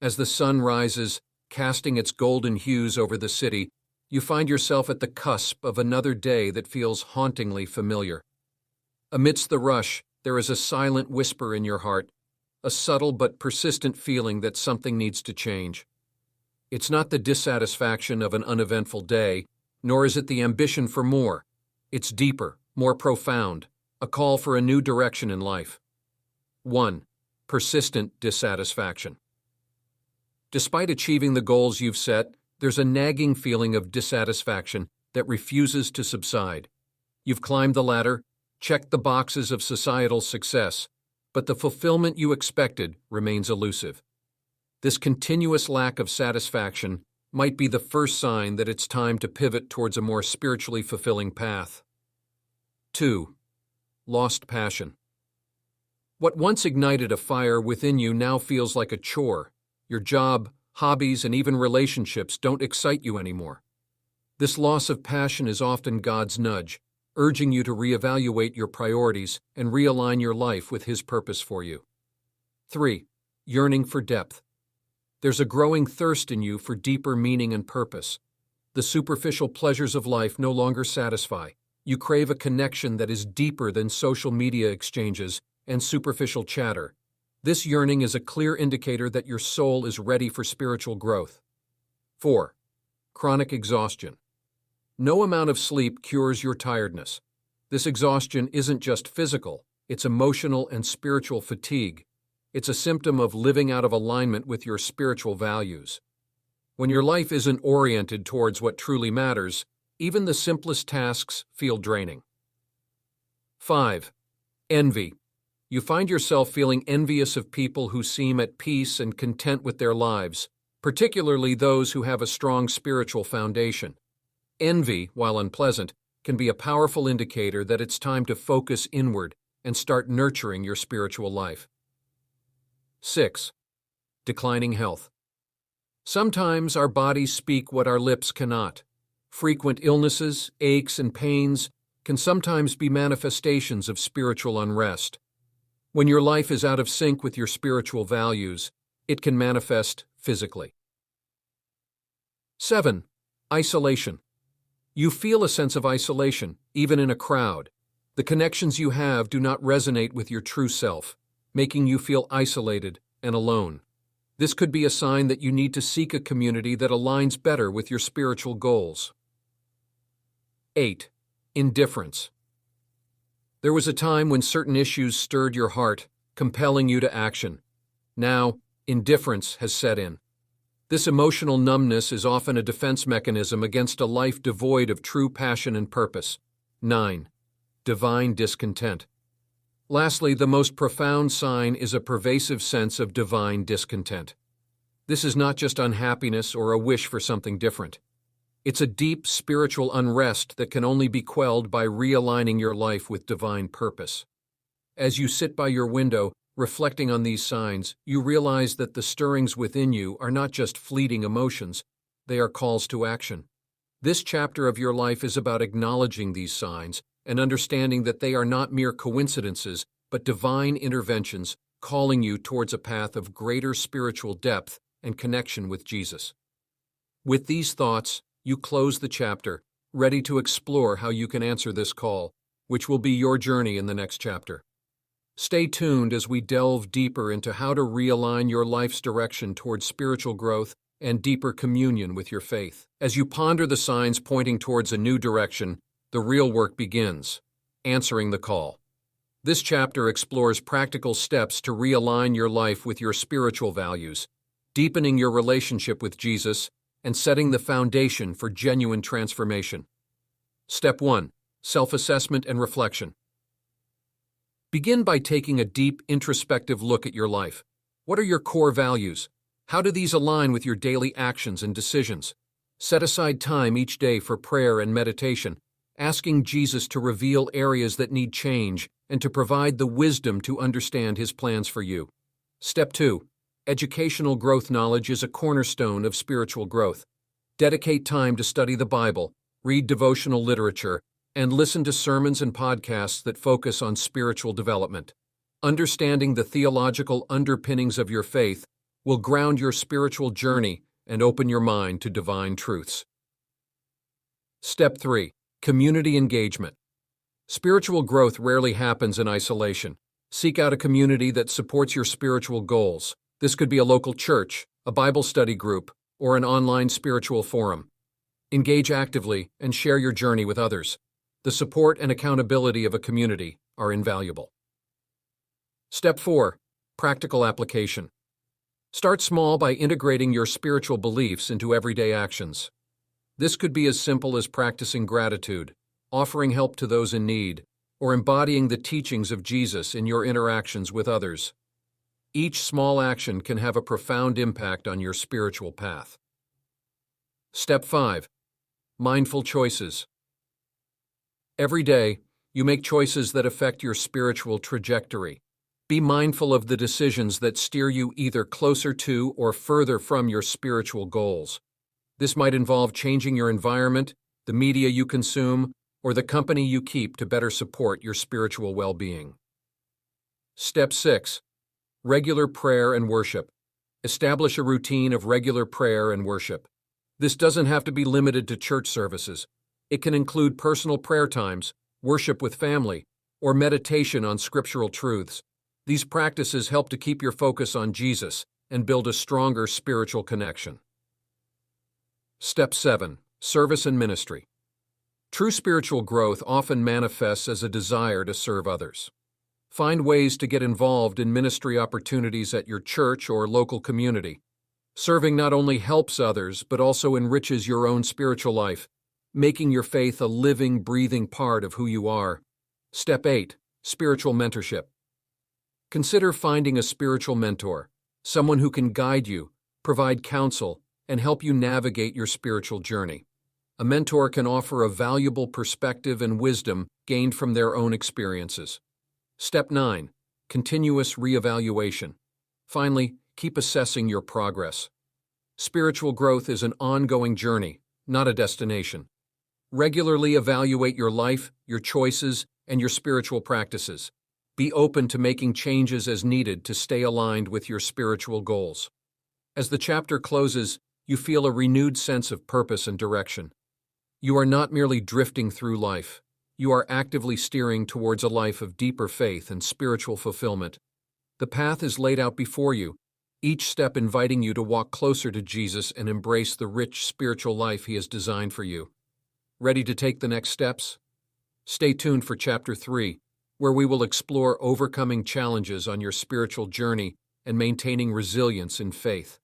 As the sun rises, casting its golden hues over the city, you find yourself at the cusp of another day that feels hauntingly familiar. Amidst the rush, there is a silent whisper in your heart, a subtle but persistent feeling that something needs to change. It's not the dissatisfaction of an uneventful day, nor is it the ambition for more. It's deeper, more profound, a call for a new direction in life. 1. Persistent dissatisfaction. Despite achieving the goals you've set, there's a nagging feeling of dissatisfaction that refuses to subside. You've climbed the ladder, checked the boxes of societal success, but the fulfillment you expected remains elusive. This continuous lack of satisfaction might be the first sign that it's time to pivot towards a more spiritually fulfilling path. 2. Lost passion. What once ignited a fire within you now feels like a chore. Your job, hobbies, and even relationships don't excite you anymore. This loss of passion is often God's nudge, urging you to reevaluate your priorities and realign your life with His purpose for you. 3. Yearning for depth. There's a growing thirst in you for deeper meaning and purpose. The superficial pleasures of life no longer satisfy. You crave a connection that is deeper than social media exchanges and superficial chatter. This yearning is a clear indicator that your soul is ready for spiritual growth. 4. Chronic exhaustion. No amount of sleep cures your tiredness. This exhaustion isn't just physical, it's emotional and spiritual fatigue. It's a symptom of living out of alignment with your spiritual values. When your life isn't oriented towards what truly matters, even the simplest tasks feel draining. 5. Envy. You find yourself feeling envious of people who seem at peace and content with their lives, particularly those who have a strong spiritual foundation. Envy, while unpleasant, can be a powerful indicator that it's time to focus inward and start nurturing your spiritual life. 6. Declining health. Sometimes our bodies speak what our lips cannot. Frequent illnesses, aches, and pains can sometimes be manifestations of spiritual unrest. When your life is out of sync with your spiritual values, it can manifest physically. 7. Isolation. You feel a sense of isolation, even in a crowd. The connections you have do not resonate with your true self, making you feel isolated and alone. This could be a sign that you need to seek a community that aligns better with your spiritual goals. 8. Indifference. There was a time when certain issues stirred your heart, compelling you to action. Now, indifference has set in. This emotional numbness is often a defense mechanism against a life devoid of true passion and purpose. 9. Divine discontent. Lastly, the most profound sign is a pervasive sense of divine discontent. This is not just unhappiness or a wish for something different. It's a deep spiritual unrest that can only be quelled by realigning your life with divine purpose. As you sit by your window, reflecting on these signs, you realize that the stirrings within you are not just fleeting emotions, they are calls to action. This chapter of your life is about acknowledging these signs and understanding that they are not mere coincidences, but divine interventions calling you towards a path of greater spiritual depth and connection with Jesus. With these thoughts, you close the chapter, ready to explore how you can answer this call, which will be your journey in the next chapter. Stay tuned as we delve deeper into how to realign your life's direction towards spiritual growth and deeper communion with your faith. As you ponder the signs pointing towards a new direction, the real work begins, answering the call. This chapter explores practical steps to realign your life with your spiritual values, deepening your relationship with Jesus, and setting the foundation for genuine transformation. Step 1. Self-assessment and reflection. Begin by taking a deep, introspective look at your life. What are your core values? How do these align with your daily actions and decisions? Set aside time each day for prayer and meditation, asking Jesus to reveal areas that need change and to provide the wisdom to understand His plans for you. Step 2. Educational growth. Knowledge is a cornerstone of spiritual growth. Dedicate time to study the Bible, read devotional literature, and listen to sermons and podcasts that focus on spiritual development. Understanding the theological underpinnings of your faith will ground your spiritual journey and open your mind to divine truths. Step 3. Community engagement. Spiritual growth rarely happens in isolation. Seek out a community that supports your spiritual goals. This could be a local church, a Bible study group, or an online spiritual forum. Engage actively and share your journey with others. The support and accountability of a community are invaluable. Step 4. Practical application. Start small by integrating your spiritual beliefs into everyday actions. This could be as simple as practicing gratitude, offering help to those in need, or embodying the teachings of Jesus in your interactions with others. Each small action can have a profound impact on your spiritual path. Step 5. Mindful choices. Every day, you make choices that affect your spiritual trajectory. Be mindful of the decisions that steer you either closer to or further from your spiritual goals. This might involve changing your environment, the media you consume, or the company you keep to better support your spiritual well-being. Step 6. Regular prayer and worship. Establish a routine of regular prayer and worship. This doesn't have to be limited to church services. It can include personal prayer times, worship with family, or meditation on scriptural truths. These practices help to keep your focus on Jesus and build a stronger spiritual connection. Step 7. Service and ministry. True spiritual growth often manifests as a desire to serve others. Find ways to get involved in ministry opportunities at your church or local community. Serving not only helps others, but also enriches your own spiritual life, making your faith a living, breathing part of who you are. Step 8. Spiritual mentorship. Consider finding a spiritual mentor, someone who can guide you, provide counsel, and help you navigate your spiritual journey. A mentor can offer a valuable perspective and wisdom gained from their own experiences. Step 9. Continuous reevaluation. Finally, keep assessing your progress. Spiritual growth is an ongoing journey, not a destination. Regularly evaluate your life, your choices, and your spiritual practices. Be open to making changes as needed to stay aligned with your spiritual goals. As the chapter closes, you feel a renewed sense of purpose and direction. You are not merely drifting through life. You are actively steering towards a life of deeper faith and spiritual fulfillment. The path is laid out before you, each step inviting you to walk closer to Jesus and embrace the rich spiritual life He has designed for you. Ready to take the next steps? Stay tuned for Chapter 3, where we will explore overcoming challenges on your spiritual journey and maintaining resilience in faith.